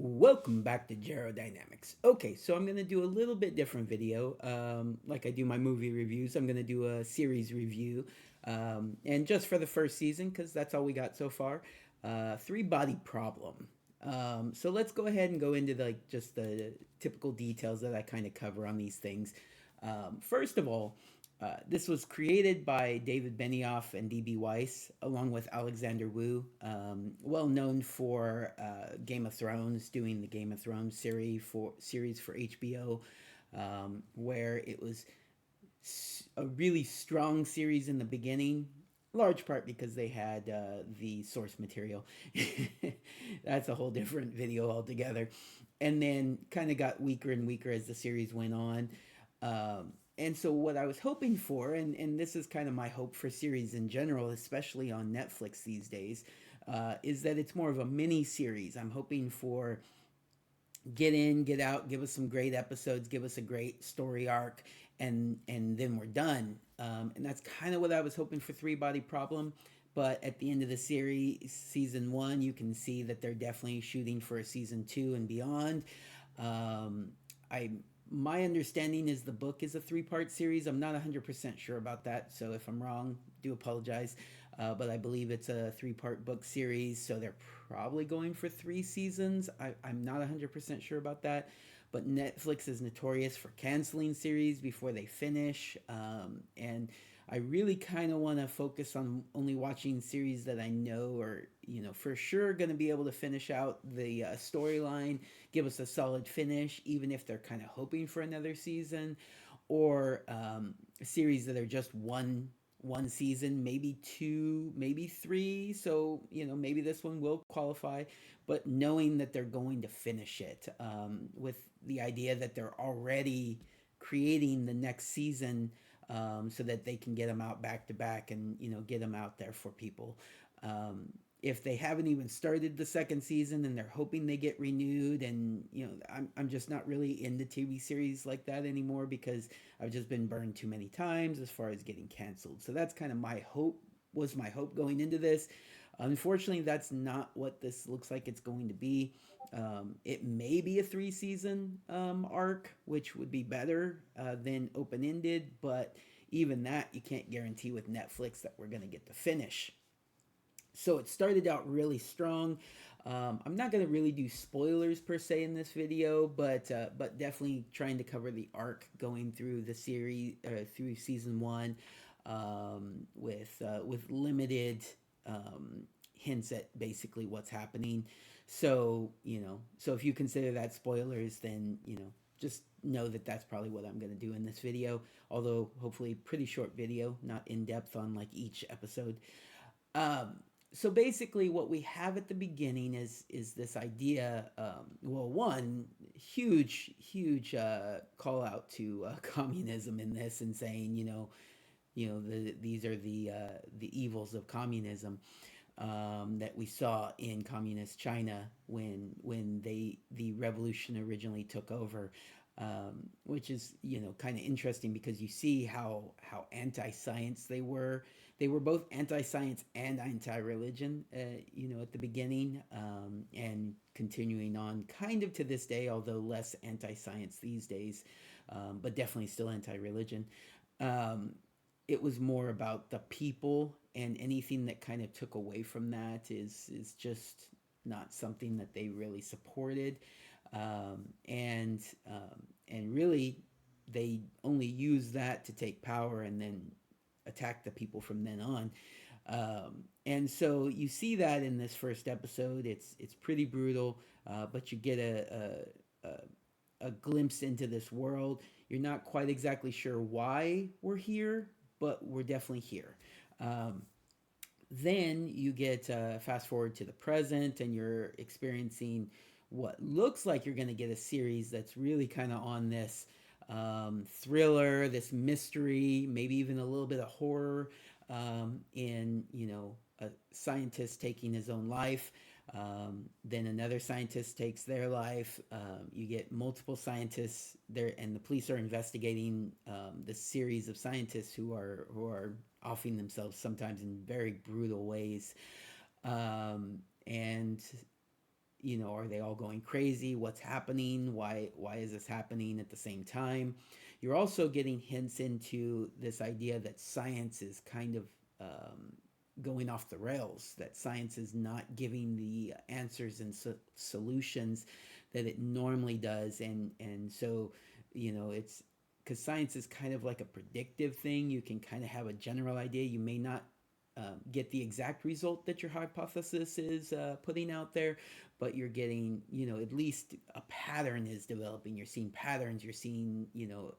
Welcome back to Gero Dynamics. Okay, so I'm going to do a little bit different video. Like I do my movie reviews, I'm going to do a series review. And just for the first season, because that's all we got so far, Three Body Problem. So let's go ahead and go into just the typical details that I kind of cover on these things. First of all, this was created by David Benioff and D.B. Weiss, along with Alexander Wu, well known for Game of Thrones, doing the Game of Thrones series for HBO, where it was a really strong series in the beginning, large part because they had the source material. That's a whole different video altogether. And then kind of got weaker and weaker as the series went on. And so, what I was hoping for, and this is kind of my hope for series in general, especially on Netflix these days, is that it's more of a mini series. I'm hoping for get in, get out, give us some great episodes, give us a great story arc, and then we're done. And that's kind of what I was hoping for Three Body Problem. But at the end of the series, season one, you can see that they're definitely shooting for a season two and beyond. Um, I My understanding is the book is a three-part series. I'm not 100% sure about that, so if I'm wrong, do apologize. But I believe it's a three-part book series, so they're probably going for three seasons. I'm not 100% sure about that. But Netflix is notorious for canceling series before they finish. And I really kind of want to focus on only watching series that I know are, for sure going to be able to finish out the storyline, give us a solid finish, even if they're kind of hoping for another season, or series that are just one season, maybe two, maybe three. So maybe this one will qualify, but knowing that they're going to finish it, with the idea that they're already creating the next season, so that they can get them out back to back and get them out there for people. If they haven't even started the second season and they're hoping they get renewed, and I'm just not really into TV series like that anymore because I've just been burned too many times as far as getting canceled. So that's kind of my hope going into this. Unfortunately, that's not what this looks like it's going to be. It may be a three-season arc, which would be better than open-ended, but even that you can't guarantee with Netflix that we're going to get the finish. So it started out really strong. I'm not going to really do spoilers per se in this video, but definitely trying to cover the arc going through the series, through season one, with limited hints at basically what's happening. So so if you consider that spoilers, then just know that that's probably what I'm going to do in this video. Although hopefully pretty short video, not in depth on like each episode. Um, so basically, what we have at the beginning is this idea. Well, one huge call out to communism in this, and saying these are the evils of communism, that we saw in communist China when the revolution originally took over. Which is kind of interesting because you see how anti-science they were. They were both anti-science and anti-religion, at the beginning, and continuing on kind of to this day, although less anti-science these days, but definitely still anti-religion. Um, it was more about the people, and anything that kind of took away from that is just not something that they really supported. And really, they only use that to take power and then attack the people from then on. And so you see that in this first episode. It's pretty brutal, but you get a glimpse into this world. You're not quite exactly sure why we're here, but we're definitely here. Um, then you get fast forward to the present, and you're experiencing what looks like you're going to get a series that's really kind of on this thriller, this mystery, maybe even a little bit of horror, in a scientist taking his own life. Then another scientist takes their life. You get multiple scientists there, and the police are investigating this series of scientists who are offing themselves sometimes in very brutal ways. And are they all going crazy? What's happening? Why is this happening at the same time? You're also getting hints into this idea that science is kind of going off the rails, that science is not giving the answers and solutions that it normally does. And so, it's because science is kind of like a predictive thing. You can kind of have a general idea. You may not get the exact result that your hypothesis is putting out there, but you're getting, at least a pattern is developing. You're seeing patterns, you're seeing,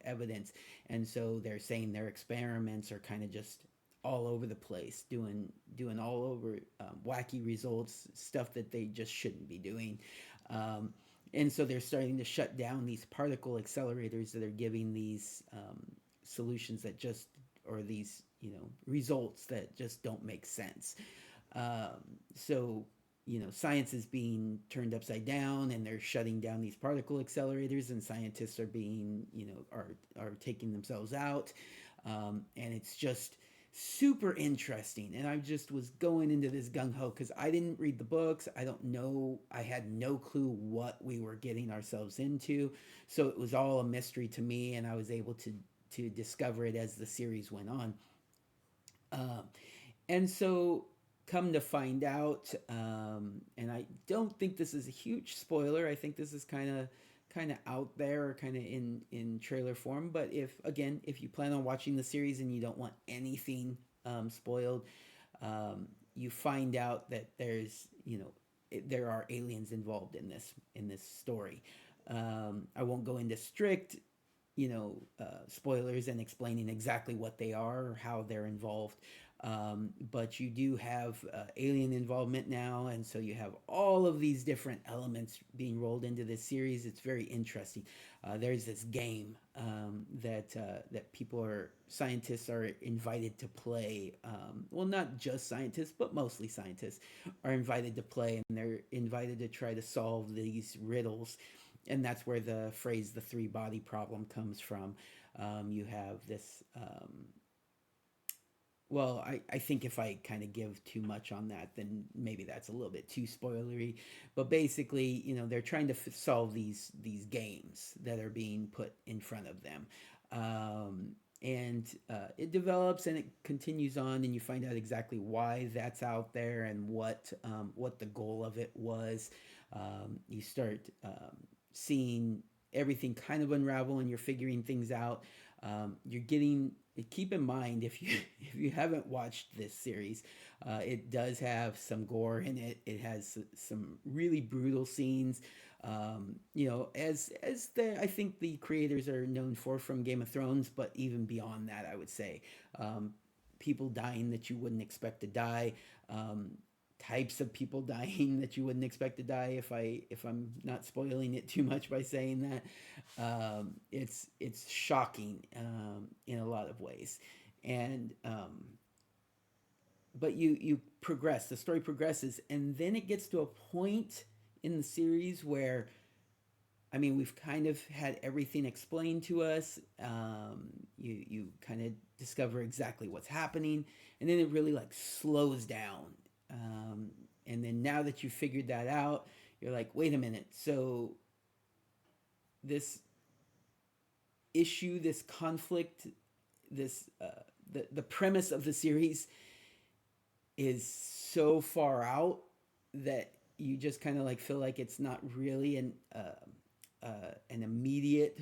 evidence. And so they're saying their experiments are kind of just all over the place, doing all over wacky results, stuff that they just shouldn't be doing. Um, and so they're starting to shut down these particle accelerators that are giving these solutions that just, or these, results that just don't make sense. So, science is being turned upside down, and they're shutting down these particle accelerators, and scientists are being, are taking themselves out. And it's just super interesting. And I just was going into this gung ho because I didn't read the books. I don't know. I had no clue what we were getting ourselves into. So it was all a mystery to me, and I was able to discover it as the series went on. Um, and so, come to find out, and I don't think this is a huge spoiler. I think this is kind of out there, or kind of in trailer form. But if you plan on watching the series and you don't want anything spoiled, you find out that there are aliens involved in this story. I won't go into strict spoilers and explaining exactly what they are or how they're involved. But you do have alien involvement now, and so you have all of these different elements being rolled into this series. It's very interesting. There's this game that scientists are invited to play. Well, not just scientists, but mostly scientists are invited to play, and they're invited to try to solve these riddles. And that's where the phrase "the three body problem" comes from. You have this. Well, I think if I kind of give too much on that, then maybe that's a little bit too spoilery. But basically, they're trying to solve these games that are being put in front of them. And it develops and it continues on, and you find out exactly why that's out there and what the goal of it was. You start seeing everything kind of unravel, and you're figuring things out. You're getting Keep in mind, if you if you haven't watched this series, it does have some gore in it. It has some really brutal scenes. As the I think the creators are known for from Game of Thrones, but even beyond that, I would say, um, people dying that you wouldn't expect to die. Um, Types of people dying that you wouldn't expect to die, if I'm not spoiling it too much by saying that. It's shocking in a lot of ways. And But you progress, the story progresses, and then it gets to a point in the series where, I mean, we've kind of had everything explained to us. You kind of discover exactly what's happening, and then it really like slows down. And then now that you figured that out, you're like, wait a minute. So this this conflict, the premise of the series is so far out that you just kind of like feel like it's not really an immediate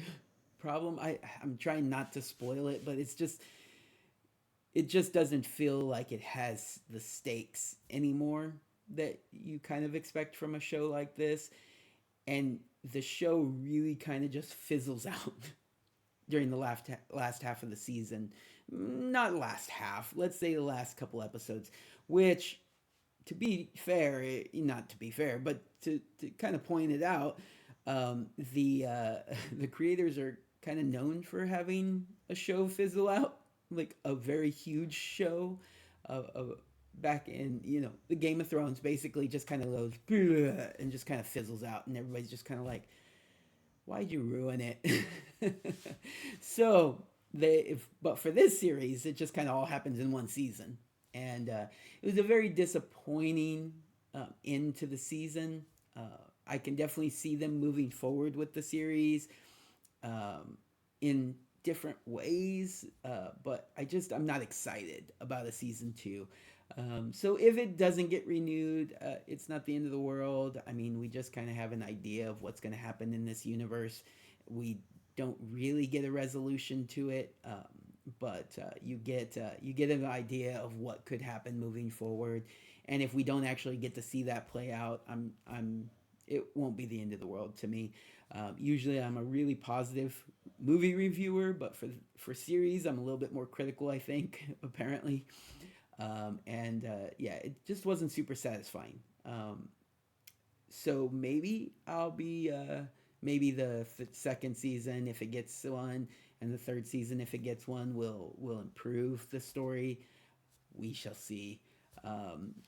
problem. I'm trying not to spoil it, but it just doesn't feel like it has the stakes anymore that you kind of expect from a show like this. And the show really kind of just fizzles out during the last half of the season. Not last half, let's say the last couple episodes, which, to be fair, not to be fair, but to kind of point it out, the creators are kind of known for having a show fizzle out, like a very huge show, of back in the Game of Thrones, basically just kind of goes and just kind of fizzles out, and everybody's just kind of like, why'd you ruin it? So but for this series, it just kind of all happens in one season, and it was a very disappointing end to the season. I can definitely see them moving forward with the series in different ways, but I'm not excited about a season two. So if it doesn't get renewed, it's not the end of the world. I mean, we just kind of have an idea of what's going to happen in this universe. We don't really get a resolution to it, but you get an idea of what could happen moving forward. And if we don't actually get to see that play out, it won't be the end of the world to me. Usually, I'm a really positive movie reviewer, but for series, I'm a little bit more critical. I think apparently, and yeah, it just wasn't super satisfying. So maybe I'll be maybe the second season if it gets one, and the third season if it gets one will improve the story. We shall see.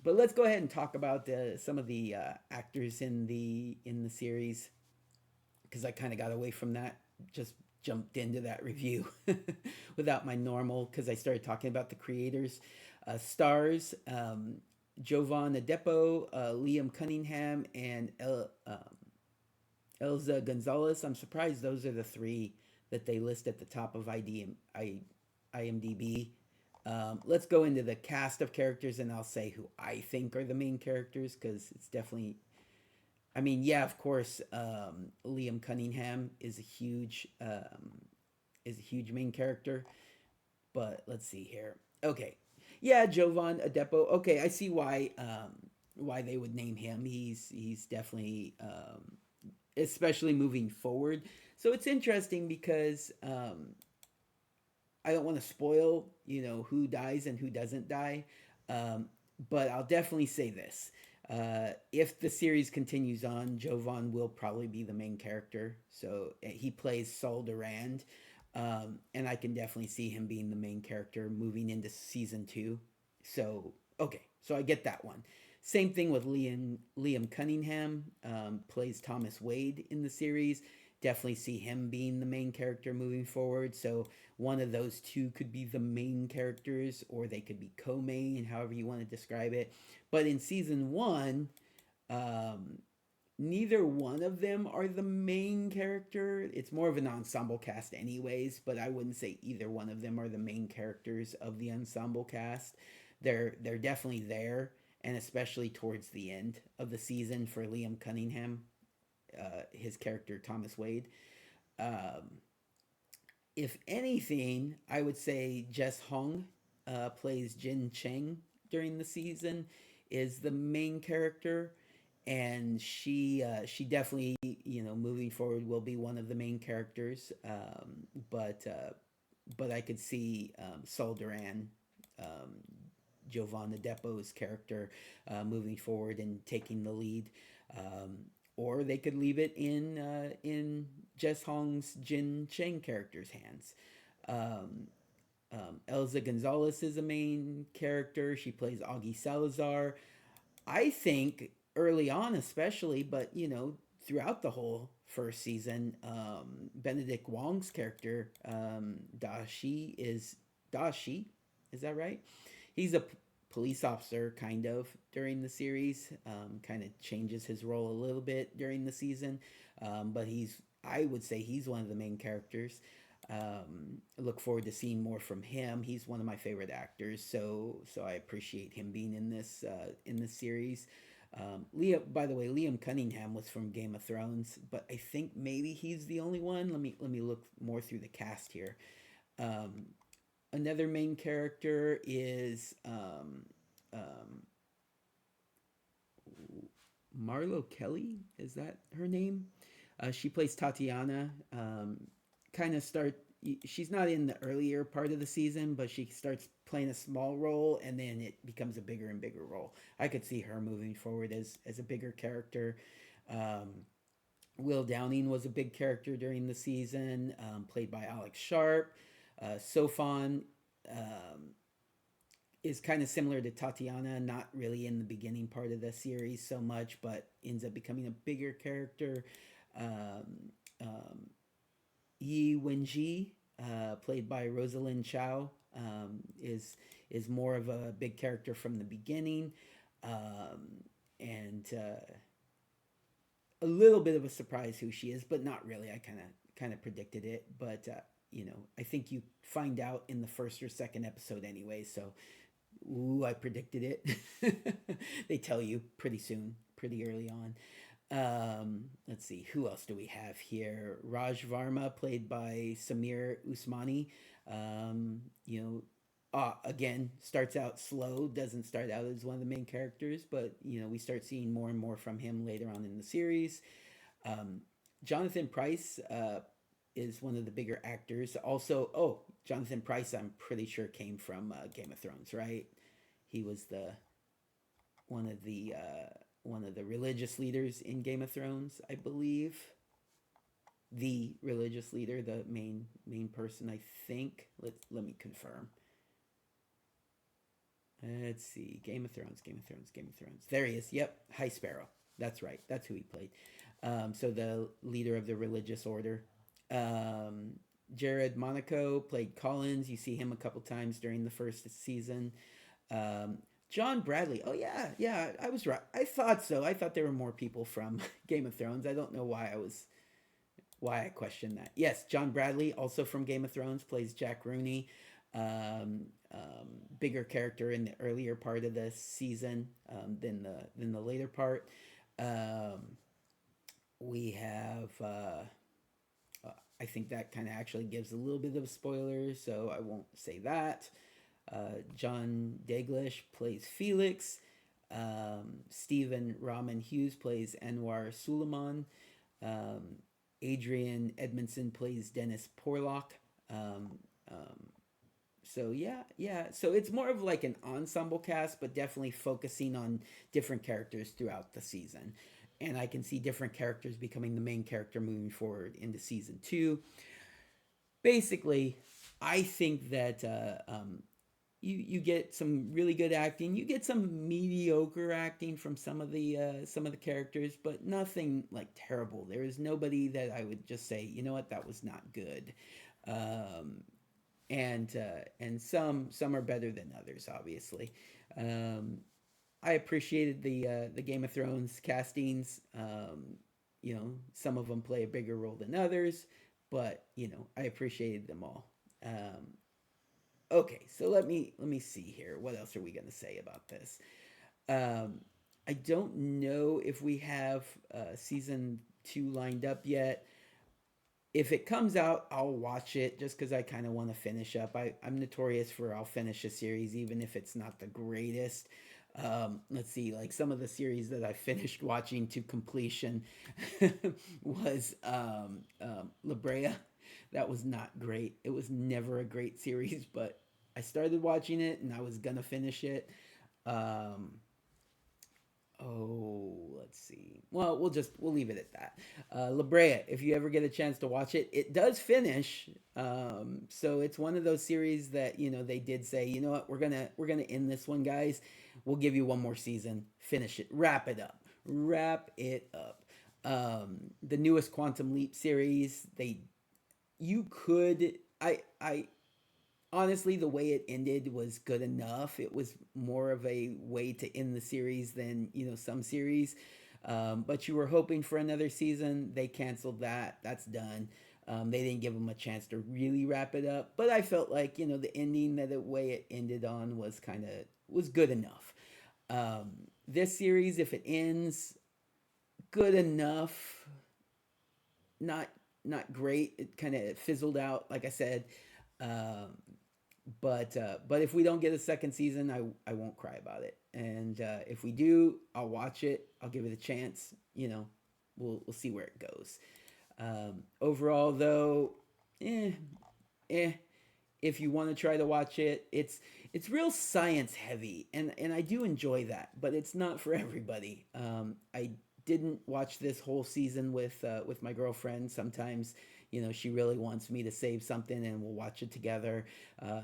But let's go ahead and talk about some of the actors in the series because I kind of got away from that. Just jumped into that review without my normal because I started talking about the creators. Stars Jovan Adepo, Liam Cunningham, and Elza Gonzalez. I'm surprised those are the three that they list at the top of IMDb. Let's go into the cast of characters and I'll say who I think are the main characters because it's definitely. I mean, yeah, of course, Liam Cunningham is a huge main character. But let's see here. Okay, yeah, Jovan Adepo. Okay, I see why they would name him. He's definitely especially moving forward. So it's interesting because I don't want to spoil, who dies and who doesn't die. Um, but I'll definitely say this. If the series continues on, Jovan will probably be the main character. So he plays Saul Durand. And I can definitely see him being the main character moving into season two. So, okay, so I get that one. Same thing with Liam Cunningham, plays Thomas Wade in the series. Definitely see him being the main character moving forward. So one of those two could be the main characters, or they could be co-main, however you want to describe it. But in season one, um, neither one of them are the main character. It's more of an ensemble cast, anyways. But I wouldn't say either one of them are the main characters of the ensemble cast. They're definitely there, and especially towards the end of the season for Liam Cunningham, his character Thomas Wade. Um, if anything, I would say Jess Hong plays Jin Cheng during the season, is the main character, and she definitely moving forward will be one of the main characters. But I could see Sol Duran, um, Giovanna Depo's character, moving forward and taking the lead. Or they could leave it in Jess Hong's Jin Cheng character's hands. Um, Elza Gonzalez is a main character. She plays Augie Salazar. I think early on, especially, but throughout the whole first season, Benedict Wong's character, Dashi. Is that right? He's a police officer, kind of, during the series. Kind of changes his role a little bit during the season, but I would say he's one of the main characters. I look forward to seeing more from him. He's one of my favorite actors, so I appreciate him being in this series. By the way, Liam Cunningham was from Game of Thrones, but I think maybe he's the only one. Let me look more through the cast here. Um, Another main character is Marlo Kelly. Is that her name? She plays Tatiana. Kind of start. She's not in the earlier part of the season, but she starts playing a small role, and then it becomes a bigger and bigger role. I could see her moving forward as a bigger character. Um, Will Downing was a big character during the season, played by Alex Sharp. Sofan um, is kind of similar to Tatiana, not really in the beginning part of the series so much, but ends up becoming a bigger character. Um, um, Yi Wenji, played by Rosalind Chow, is more of a big character from the beginning, and a little bit of a surprise who she is, but not really. I kind of predicted it, but I think you find out in the first or second episode anyway. So, ooh, I predicted it. They tell you pretty soon, pretty early on. Let's see, who else do we have here? Raj Varma, played by Samir Usmani. Again, starts out slow, doesn't start out as one of the main characters, but we start seeing more and more from him later on in the series. Um, Jonathan Price is one of the bigger actors. Also, Jonathan Price, I'm pretty sure came from Game of Thrones, right? He was the one of the one of the religious leaders in Game of Thrones, I believe. The religious leader, the main person, I think. Let me confirm. Let's see. Game of Thrones, Game of Thrones, Game of Thrones. There he is. Yep, High Sparrow. That's right. That's who he played. So the leader of the religious order. Um, Jared Monaco played Collins. You see him a couple times during the first season. Um, John Bradley. Oh yeah, yeah. I was right. I thought so. I thought there were more people from Game of Thrones. I don't know why I questioned that. Yes, John Bradley, also from Game of Thrones, plays Jack Rooney. Bigger character in the earlier part of the season than the later part. Um, we have. I think that kind of actually gives a little bit of a spoiler, so I won't say that. John Daglish plays Felix. Stephen Rahman Hughes plays Anwar Suleiman. Um, Adrian Edmondson plays Dennis Porlock. Um, um, so yeah, yeah. So it's more of like an ensemble cast, but definitely focusing on different characters throughout the season. And I can see different characters becoming the main character moving forward into season two. Basically, I think that you get some really good acting. You get some mediocre acting from some of the characters, but nothing like terrible. There is nobody that I would just say, you know what, that was not good. Um, and some are better than others, obviously. Um, I appreciated the Game of Thrones castings. Some of them play a bigger role than others, but I appreciated them all. Um, okay, so let me see here. What else are we gonna say about this? Um, I don't know if we have season two lined up yet. If it comes out, I'll watch it just because I kind of want to finish up. I'm notorious for I'll finish a series even if it's not the greatest. Let's see, like some of the series that I finished watching to completion was La Brea. That was not great. It was never a great series, but I started watching it and I was gonna finish it. Um, Oh, let's see. Well, we'll leave it at that. La Brea, if you ever get a chance to watch it, it does finish. So it's one of those series that they did say, you know what, we're gonna end this one, guys. We'll give you one more season. Finish it. Wrap it up. The newest Quantum Leap series, you could I honestly, the way it ended was good enough. It was more of a way to end the series than some series. But you were hoping for another season. They canceled that. That's done. They didn't give them a chance to really wrap it up. But I felt like the ending, that the way it ended on, was good enough. This series, if it ends good enough, not not great. It kind of fizzled out, like I said. Um, but if we don't get a second season, I won't cry about it. And if we do, I'll watch it. I'll give it a chance. We'll see where it goes. Overall, though, eh, eh. If you want to try to watch it, it's real science heavy, and I do enjoy that, but it's not for everybody. I didn't watch this whole season with my girlfriend. Sometimes she really wants me to save something and we'll watch it together.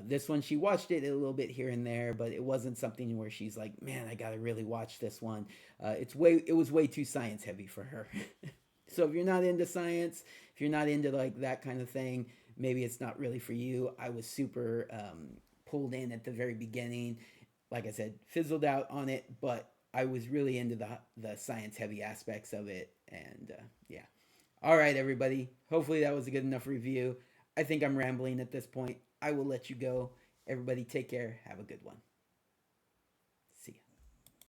This one, she watched it a little bit here and there, but it wasn't something where she's like, man, I gotta really watch this one. It was way too science heavy for her. So if you're not into science, if you're not into like that kind of thing, maybe it's not really for you. I was super pulled in at the very beginning. Like I said, fizzled out on it, but I was really into the science heavy aspects of it. And yeah. All right, everybody. Hopefully that was a good enough review. I think I'm rambling at this point. I will let you go. Everybody, take care. Have a good one.